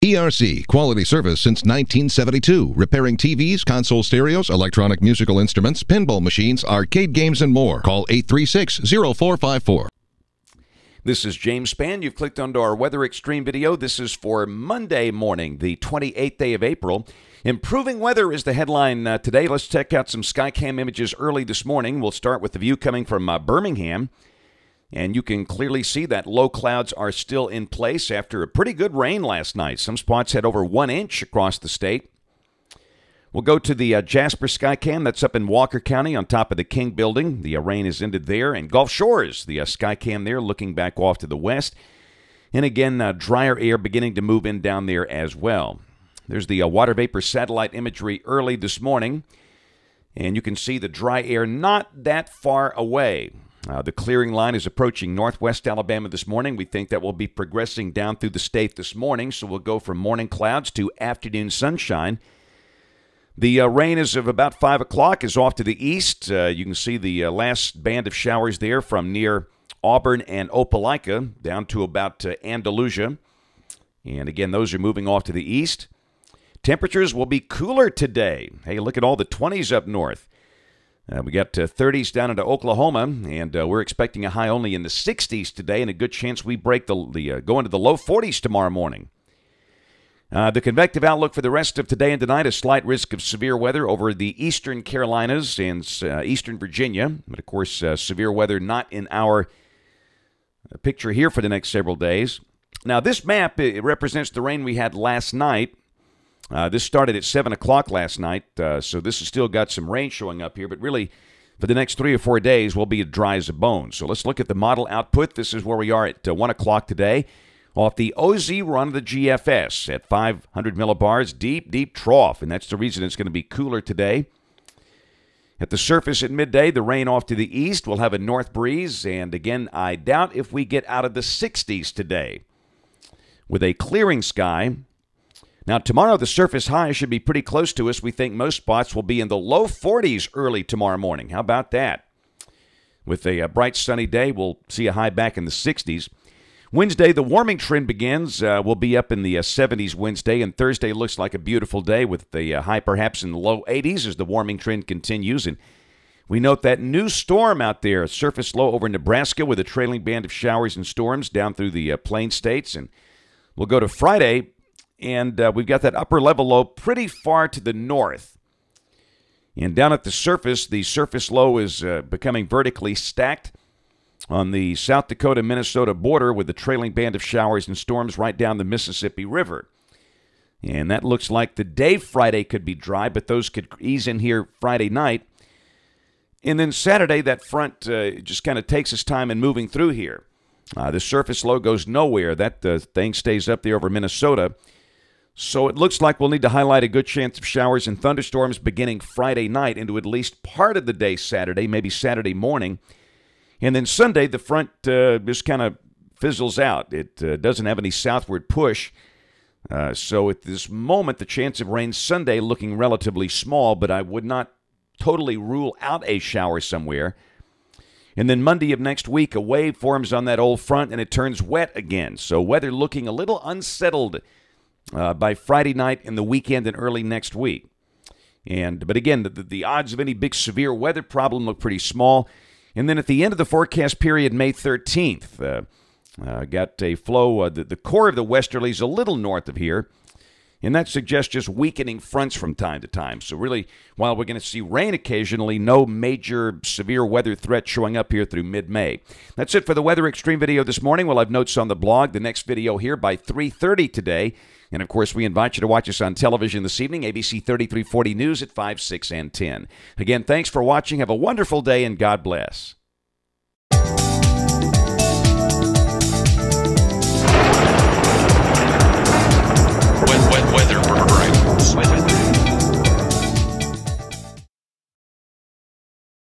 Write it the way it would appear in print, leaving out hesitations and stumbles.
ERC, quality service since 1972, repairing TVs, console stereos, electronic musical instruments, pinball machines, arcade games, and more. Call 836-0454. This is James Spann. You've clicked onto our Weather Extreme video. This is for Monday morning, the 28th day of April. Improving weather is the headline today. Let's check out some Skycam images early this morning. We'll start with the view coming from Birmingham. And you can clearly see that low clouds are still in place after a pretty good rain last night. Some spots had over 1 inch across the state. We'll go to the Jasper Skycam. That's up in Walker County on top of the King Building. The rain has ended there. And Gulf Shores, the Skycam there looking back off to the west. And again, drier air beginning to move in down there as well. There's the water vapor satellite imagery early this morning. And you can see the dry air not that far away. The clearing line is approaching northwest Alabama this morning. We think that will be progressing down through the state this morning. So we'll go from morning clouds to afternoon sunshine. The rain is of about 5 o'clock is off to the east. You can see the last band of showers there from near Auburn and Opelika down to about Andalusia. And again, those are moving off to the east. Temperatures will be cooler today. Hey, look at all the 20s up north. We got 30s down into Oklahoma, and we're expecting a high only in the 60s today, and a good chance we break go into the low 40s tomorrow morning. The convective outlook for the rest of today and tonight, a slight risk of severe weather over the eastern Carolinas and eastern Virginia. But, of course, severe weather not in our picture here for the next several days. Now, this map, it represents the rain we had last night. This started at 7 o'clock last night, so this has still got some rain showing up here. But really, for the next 3 or 4 days, we'll be as dry as a bone. So let's look at the model output. This is where we are at 1 o'clock today. Off the OZ run of the GFS at 500 millibars, deep trough, and that's the reason it's going to be cooler today. At the surface at midday, the rain off to the east will have a north breeze, and again, I doubt if we get out of the 60s today. With a clearing sky. Now, tomorrow, the surface high should be pretty close to us. We think most spots will be in the low 40s early tomorrow morning. How about that? With a bright sunny day, we'll see a high back in the 60s. Wednesday, the warming trend begins. We'll be up in the 70s Wednesday, and Thursday looks like a beautiful day with the high perhaps in the low 80s as the warming trend continues. And we note that new storm out there, surface low over Nebraska with a trailing band of showers and storms down through the plain states. And we'll go to Friday, and we've got that upper level low pretty far to the north. And down at the surface low is becoming vertically stacked on the South Dakota-Minnesota border with the trailing band of showers and storms right down the Mississippi River. And that looks like the day Friday could be dry, but those could ease in here Friday night. And then Saturday, that front just kind of takes its time in moving through here. The surface low goes nowhere. That thing stays up there over Minnesota. So it looks like we'll need to highlight a good chance of showers and thunderstorms beginning Friday night into at least part of the day Saturday, maybe Saturday morning. And then Sunday, the front just kind of fizzles out. It doesn't have any southward push. So at this moment, the chance of rain Sunday looking relatively small, but I would not totally rule out a shower somewhere. And then Monday of next week, a wave forms on that old front, and it turns wet again. So weather looking a little unsettled by Friday night and the weekend and early next week. But again, the odds of any big severe weather problem look pretty small. And then at the end of the forecast period, May 13th, got a flow. The core of the westerlies a little north of here, and that suggests just weakening fronts from time to time. So really, while we're going to see rain occasionally, no major severe weather threat showing up here through mid-May. That's it for the Weather Extreme video this morning. We'll have notes on the blog. The next video here by 3:30 today. And, of course, we invite you to watch us on television this evening, ABC 3340 News at 5, 6, and 10. Again, thanks for watching. Have a wonderful day, and God bless.